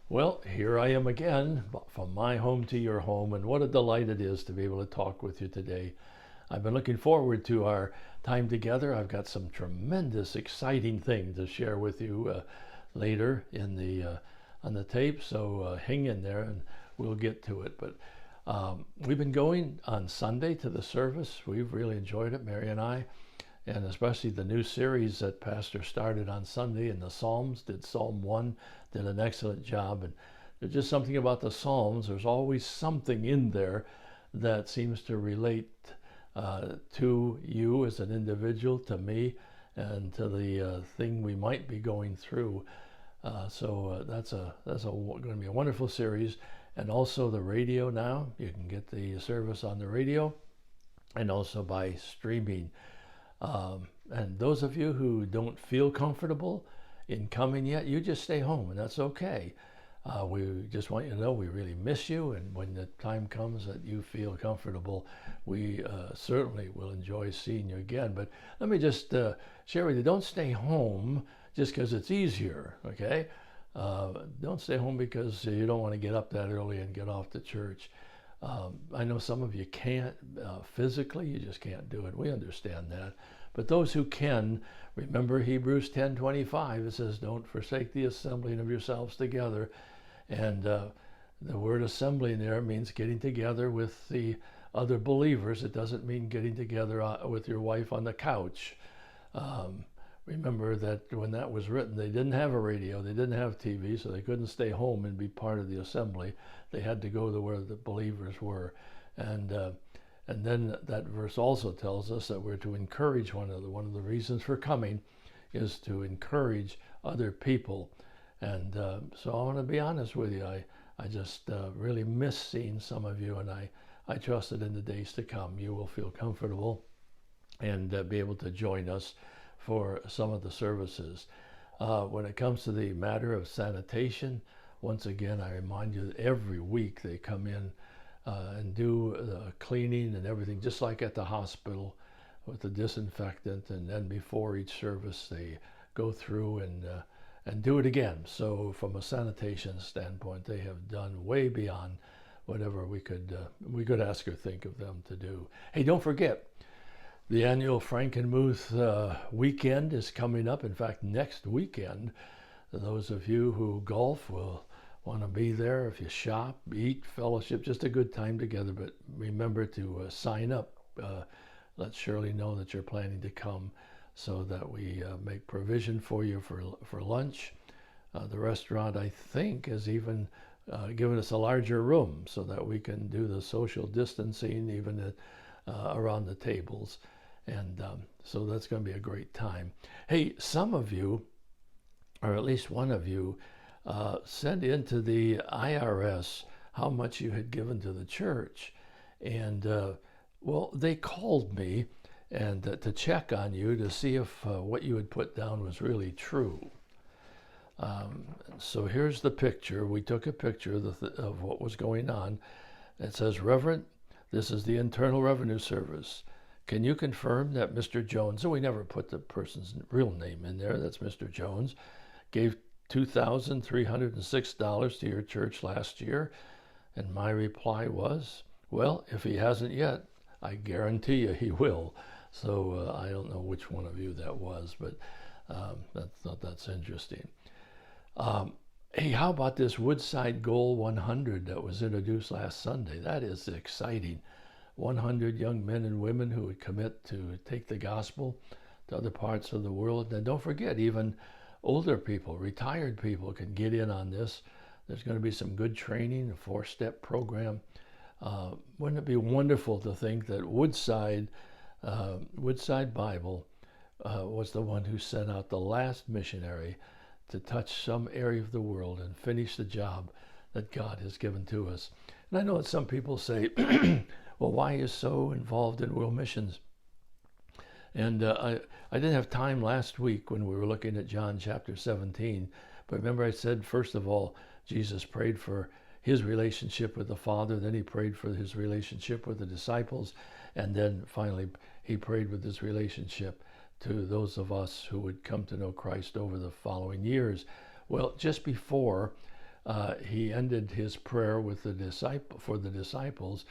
Well, here I am again, from my home to your home, and what a delight it is to be able to talk with you today. I've been looking forward to our time together. I've got some tremendous, exciting things to share with you later in the on the tape, so hang in there and we'll get to it. But we've been going on Sunday to the service. We've really enjoyed it, Mary and I, and especially the new series that Pastor started on Sunday in the Psalms. Did Psalm 1, did an excellent job. And there's just something about the Psalms. There's always something in there that seems to relate to you as an individual, to me, and to the thing we might be going through. So that's going to be a wonderful series. And also the radio now. You can get the service on the radio and also by streaming. And those of you who don't feel comfortable in coming yet, you just stay home, and that's okay. We just want you to know we really miss you, and when the time comes that you feel comfortable, we certainly will enjoy seeing you again. But let me just share with you, don't stay home just because it's easier, okay? Don't stay home because you don't want to get up that early and get off to church. I know some of you can't physically, you just can't do it. We understand that. But those who can, remember Hebrews 10:25, it says, don't forsake the assembling of yourselves together. And the word assembling there means getting together with the other believers. It doesn't mean getting together with your wife on the couch. Remember that when that was written, they didn't have a radio, they didn't have TV, so they couldn't stay home and be part of the assembly. They had to go to where the believers were. And then that verse also tells us that we're to encourage one another. One of the reasons for coming is to encourage other people. And so I want to be honest with you. I just really miss seeing some of you, and I trust that in the days to come you will feel comfortable and be able to join us for some of the services. When it comes to the matter of sanitation, once again, I remind you that every week they come in and do the cleaning and everything, just like at the hospital with the disinfectant. And then before each service, they go through and do it again. So from a sanitation standpoint, they have done way beyond whatever we could ask or think of them to do. Hey, don't forget, the annual Frankenmuth weekend is coming up. In fact, next weekend, those of you who golf will want to be there. If you shop, eat, fellowship, just a good time together. But remember to sign up. Let Shirley know that you're planning to come so that we make provision for you for lunch. The restaurant, I think, has even given us a larger room so that we can do the social distancing even around the tables. And so that's going to be a great time. Hey, some of you, or at least one of you, sent into the IRS how much you had given to the church. And, well, they called me and to check on you to see if what you had put down was really true. So here's the picture. We took a picture of what was going on. It says, Reverend, this is the Internal Revenue Service. Can you confirm that Mr. Jones, and we never put the person's real name in there, that's Mr. Jones, gave $2,306 to your church last year? And my reply was, well, if he hasn't yet, I guarantee you he will. So I don't know which one of you that was, but that's interesting. Hey, how about this Woodside Goal 100 that was introduced last Sunday? That is exciting. 100 young men and women who would commit to take the gospel to other parts of the world. And don't forget, even older people, retired people can get in on this. There's going to be some good training, a 4-step program. Wouldn't it be wonderful to think that Woodside Bible was the one who sent out the last missionary to touch some area of the world and finish the job that God has given to us. And I know that some people say, well, why are you so involved in world missions? And I didn't have time last week when we were looking at John chapter 17. But remember I said, first of all, Jesus prayed for his relationship with the Father. Then he prayed for his relationship with the disciples. And then finally, he prayed with his relationship to those of us who would come to know Christ over the following years. Well, just before he ended his prayer with for the disciples.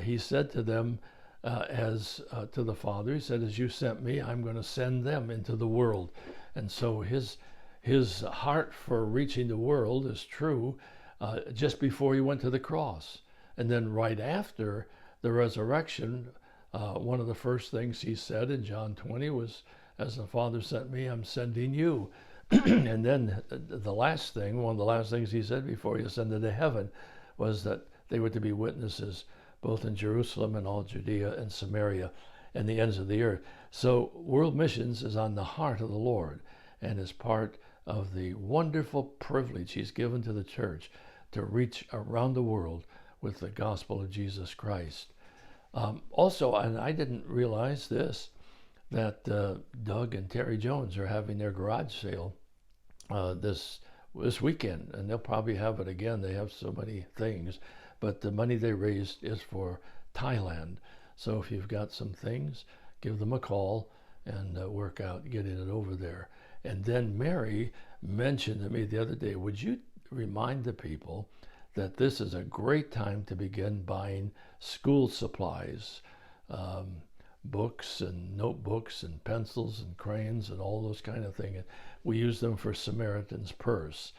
He said to them, to the Father, he said, as you sent me, I'm going to send them into the world. And so his heart for reaching the world is true just before he went to the cross. And then right after the resurrection, one of the first things he said in John 20 was, as the Father sent me, I'm sending you. And then the last thing, one of the last things he said before he ascended to heaven was that they were to be witnesses both in Jerusalem and all Judea and Samaria and the ends of the earth. So world missions is on the heart of the Lord and is part of the wonderful privilege he's given to the church to reach around the world with the gospel of Jesus Christ. Also, and I didn't realize this, that Doug and Terry Jones are having their garage sale this weekend, and they'll probably have it again. They have so many things, but the money they raised is for Thailand. So if you've got some things, give them a call and work out getting it over there. And then Mary mentioned to me the other day, would you remind the people that this is a great time to begin buying school supplies, books and notebooks and pencils and crayons and all those kind of things. We use them for Samaritan's Purse.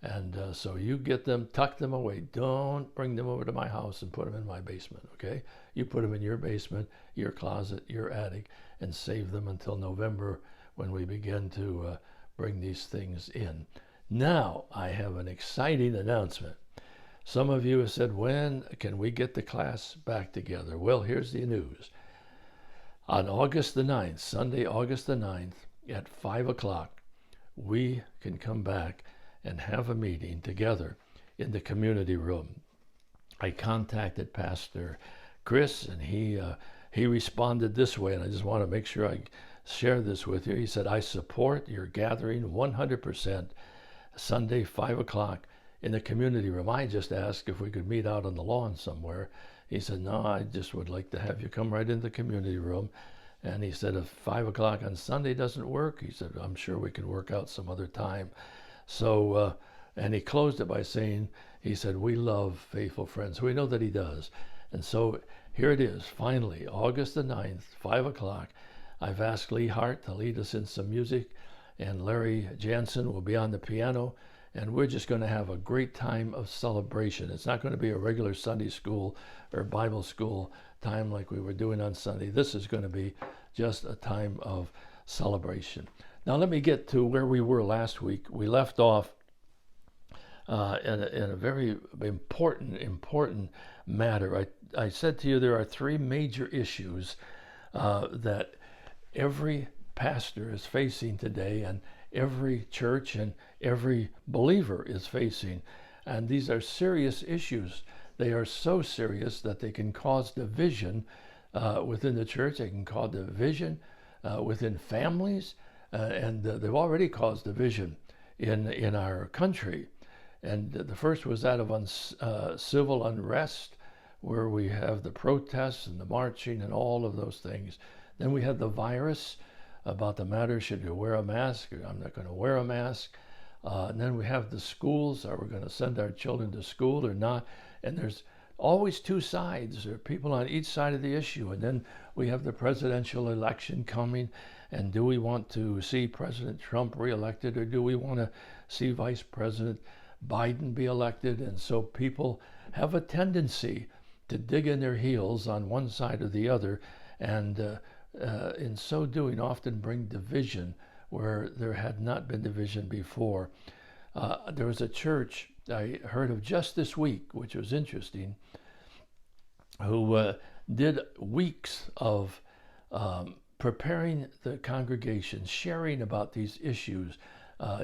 And so you get them, tuck them away. Don't bring them over to my house and put them in my basement, okay? You put them in your basement, your closet, your attic, and save them until November when we begin to bring these things in. Now, I have an exciting announcement. Some of you have said, when can we get the class back together? Well, here's the news. On August the 9th, Sunday, August the 9th, at 5 o'clock, we can come back and have a meeting together in the community room. I contacted Pastor Chris, and he responded this way, and I just want to make sure I share this with you. He said, I support your gathering 100%, Sunday, 5 o'clock, in the community room. I just asked if we could meet out on the lawn somewhere. He said, no, I just would like to have you come right in the community room. And he said, if 5 o'clock on Sunday doesn't work, he said, I'm sure we can work out some other time. So, and he closed it by saying, he said, we love faithful friends. We know that he does. And so here it is, finally, August the 9th, 5 o'clock. I've asked Lee Hart to lead us in some music, and Larry Jansen will be on the piano, and we're just going to have a great time of celebration. It's not going to be a regular Sunday school or Bible school time like we were doing on Sunday. This is going to be just a time of celebration. Now let me get to where we were last week. We left off in a very important matter. I said to you there are three major issues that every pastor is facing today, and every church and every believer is facing. And these are serious issues. They are so serious that they can cause division within the church. They can cause division within families. And they've already caused division in our country. And the first was that of civil unrest, where we have the protests and the marching and all of those things. Then we had the virus, about the matter, should you wear a mask? I'm not going to wear a mask. And then we have the schools. Are we going to send our children to school or not? And there's always two sides. There are people on each side of the issue. And then we have the presidential election coming. And do we want to see President Trump reelected, or do we want to see Vice President Biden be elected? And so people have a tendency to dig in their heels on one side or the other, and in so doing often bring division where there had not been division before. There was a church I heard of just this week, which was interesting, who did weeks of preparing the congregation, sharing about these issues,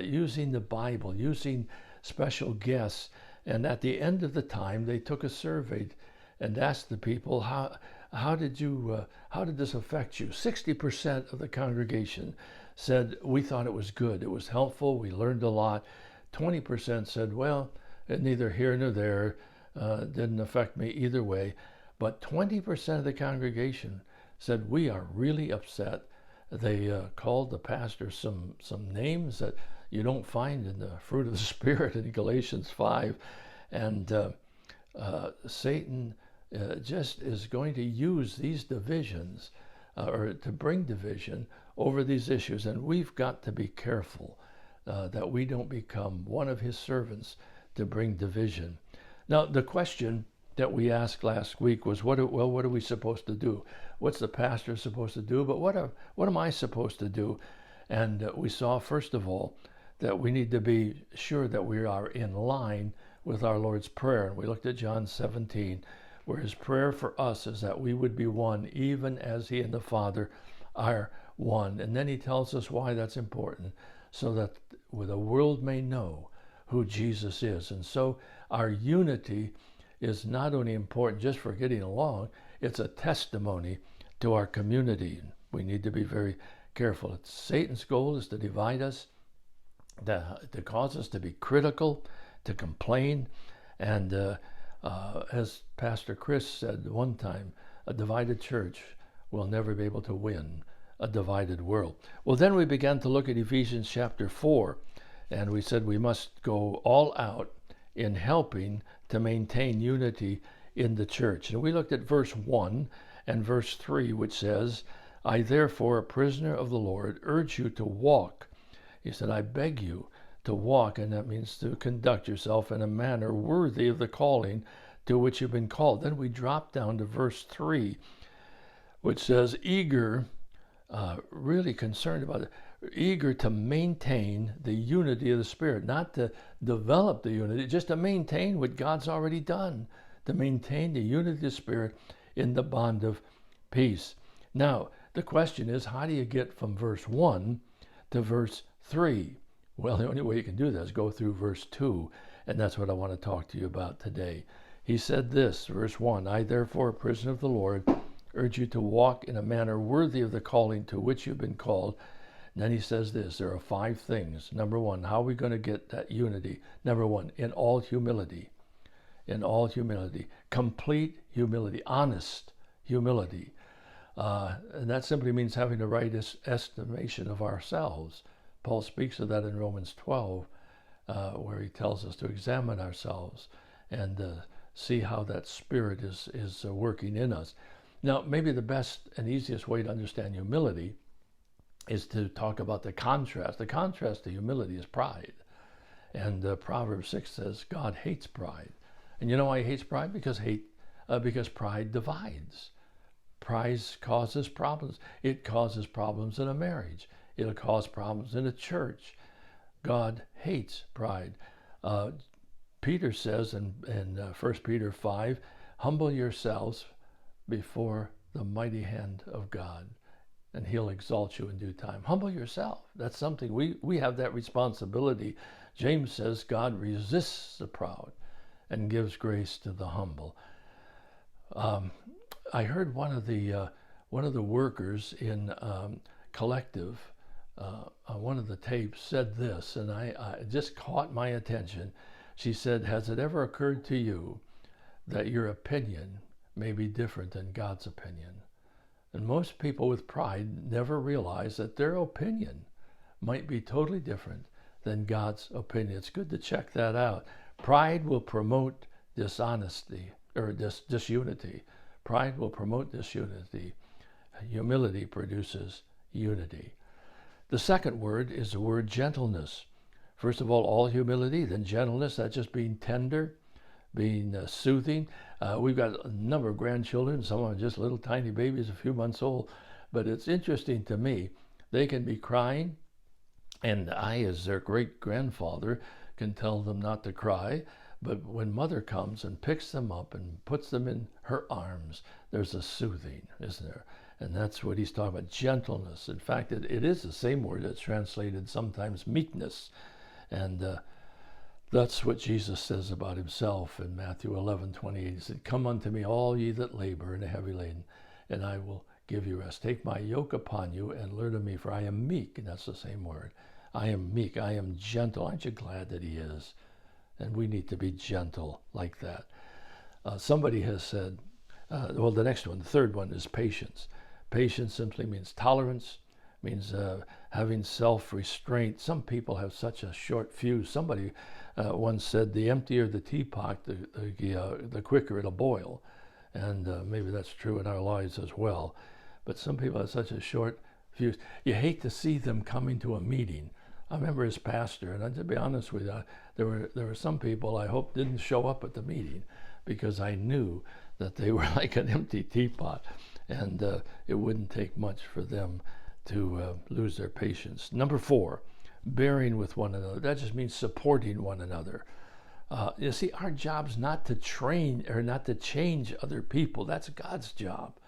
using the Bible, using special guests. And at the end of the time, they took a survey and asked the people, how did this affect you? 60% of the congregation said, we thought it was good. It was helpful. We learned a lot. 20% said, well, neither here nor there, didn't affect me either way. But 20% of the congregation said, we are really upset. They called the pastor some names that you don't find in the fruit of the Spirit in Galatians 5. And Satan just is going to use these divisions or to bring division over these issues. And we've got to be careful that we don't become one of his servants to bring division. Now, the question that we asked last week was, what are we supposed to do? What's the pastor supposed to do? But what am I supposed to do? And we saw, first of all, that we need to be sure that we are in line with our Lord's Prayer. And we looked at John 17, where his prayer for us is that we would be one, even as he and the Father are one. And then he tells us why that's important, so that the world may know who Jesus is. And so our unity is not only important just for getting along, it's a testimony to our community. We need to be very careful. Satan's goal is to divide us, to cause us to be critical, to complain. And as Pastor Chris said one time, a divided church will never be able to win a divided world. Well, then we began to look at Ephesians chapter 4, and we said we must go all out in helping to maintain unity in the church. And we looked at verse 1 and verse 3, which says, I therefore, a prisoner of the Lord, urge you to walk. He said, I beg you to walk, and that means to conduct yourself in a manner worthy of the calling to which you've been called. Then we drop down to verse 3, which says, eager, really concerned about it, eager to maintain the unity of the Spirit, not to develop the unity, just to maintain what God's already done, to maintain the unity of the Spirit in the bond of peace. Now, the question is, how do you get from verse 1 to verse 3? Well, the only way you can do that is go through verse 2, and that's what I want to talk to you about today. He said this, verse 1, I therefore, a prisoner of the Lord, urge you to walk in a manner worthy of the calling to which you've been called. And then he says this, there are 5 things. Number 1, how are we going to get that unity? Number 1, in all humility. In all humility. Complete humility. Honest humility. And that simply means having the right estimation of ourselves. Paul speaks of that in Romans 12, where he tells us to examine ourselves and see how that Spirit is working in us. Now, maybe the best and easiest way to understand humility is to talk about the contrast. The contrast to humility is pride. And Proverbs 6 says, God hates pride. And you know why he hates pride? Because pride divides. Pride causes problems. It causes problems in a marriage. It'll cause problems in a church. God hates pride. Peter says in 1 Peter 5, humble yourselves before the mighty hand of God, and he'll exalt you in due time. Humble yourself. That's something we have that responsibility. James says God resists the proud and gives grace to the humble. I heard one of the workers in Collective, one of the tapes, said this, and it just caught my attention. She said, has it ever occurred to you that your opinion may be different than God's opinion? And most people with pride never realize that their opinion might be totally different than God's opinion. It's good to check that out. Pride will promote dishonesty or disunity. Pride will promote disunity. Humility produces unity. The second word is the word gentleness. First of all humility, then gentleness. That's just being tender, being soothing. We've got a number of grandchildren. Some of them are just little tiny babies, a few months old. But it's interesting to me. They can be crying, and I, as their great-grandfather, can tell them not to cry. But when mother comes and picks them up and puts them in her arms, there's a soothing, isn't there? And that's what he's talking about, gentleness. In fact, it is the same word that's translated sometimes meekness. And that's what Jesus says about himself in Matthew 11:28. He said, come unto me, all ye that labor and are heavy laden, and I will give you rest. Take my yoke upon you and learn of me, for I am meek. And that's the same word. I am meek. I am gentle. Aren't you glad that he is? And we need to be gentle like that. Somebody has said, the next one, the third one is patience. Patience simply means tolerance, means having self-restraint. Some people have such a short fuse. Somebody once said, the emptier the teapot, the quicker it'll boil. And maybe that's true in our lives as well. But some people have such a short fuse. You hate to see them coming to a meeting. I remember as pastor, and to be honest with you, there were some people I hope didn't show up at the meeting because I knew that they were like an empty teapot, and it wouldn't take much for them to lose their patience. Number 4, bearing with one another. That just means supporting one another. You see, our job's not to train or not to change other people. That's God's job.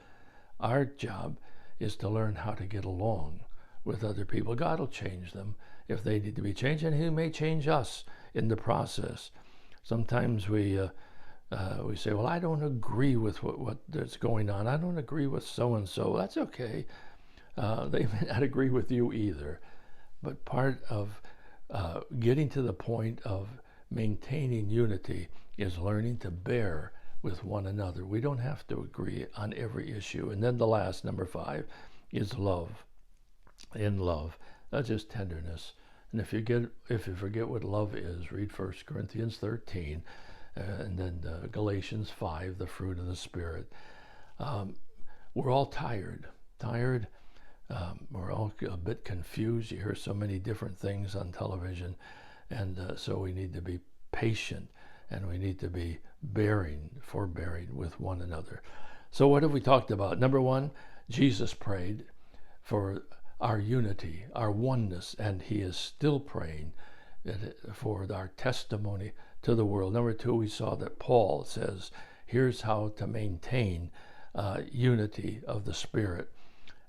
Our job is to learn how to get along with other people. God will change them if they need to be changed, and He may change us in the process. Sometimes we say, well, I don't agree with what's going on. I don't agree with so-and-so. That's okay. They may not agree with you either. But part of getting to the point of maintaining unity is learning to bear with one another. We don't have to agree on every issue. And then the last, number 5, is love. In love, that's just tenderness. And if you forget what love is, read 1 Corinthians 13, and then Galatians 5, the fruit of the Spirit. We're all tired. We're all a bit confused. You hear so many different things on television, and so we need to be patient, and we need to be forbearing with one another. So what have we talked about? Number 1, Jesus prayed for our unity, our oneness, and He is still praying for our testimony to the world. Number 2, we saw that Paul says, here's how to maintain unity of the Spirit.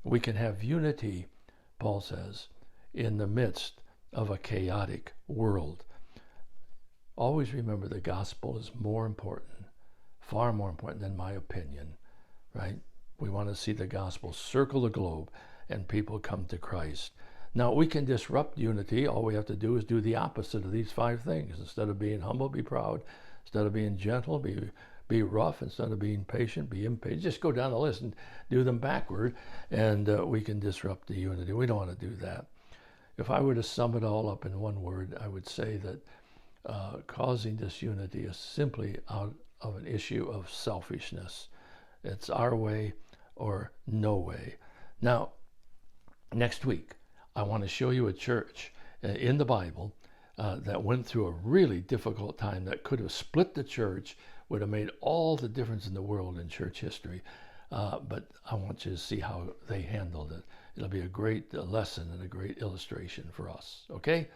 We can have unity, Paul says, in the midst of a chaotic world. Always remember the gospel is more important, far more important than my opinion, right? We want to see the gospel circle the globe and people come to Christ. Now, we can disrupt unity. All we have to do is do the opposite of these 5 things. Instead of being humble, be proud. Instead of being gentle, be rough. Instead of being patient, be impatient. Just go down the list and do them backward, and we can disrupt the unity. We don't want to do that. If I were to sum it all up in one word, I would say that causing disunity is simply out of an issue of selfishness. It's our way or no way. Now, next week, I want to show you a church in the Bible that went through a really difficult time that could have split the church, would have made all the difference in the world in church history. But I want you to see how they handled it. It'll be a great lesson and a great illustration for us. Okay?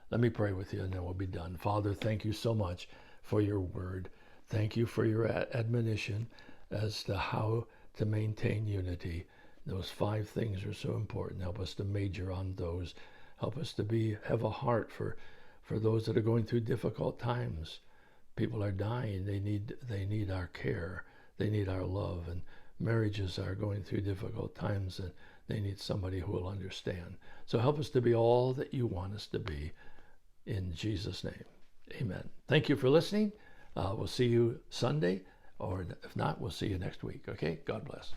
Let me pray with you and then we'll be done. Father, thank you so much for your word. Thank you for your admonition as to how to maintain unity. Those 5 things are so important. Help us to major on those. Help us to have a heart for those that are going through difficult times. People are dying. They need our care. They need our love. And marriages are going through difficult times, and they need somebody who will understand. So help us to be all that you want us to be. In Jesus' name, amen. Thank you for listening. We'll see you Sunday, or if not, we'll see you next week. Okay? God bless.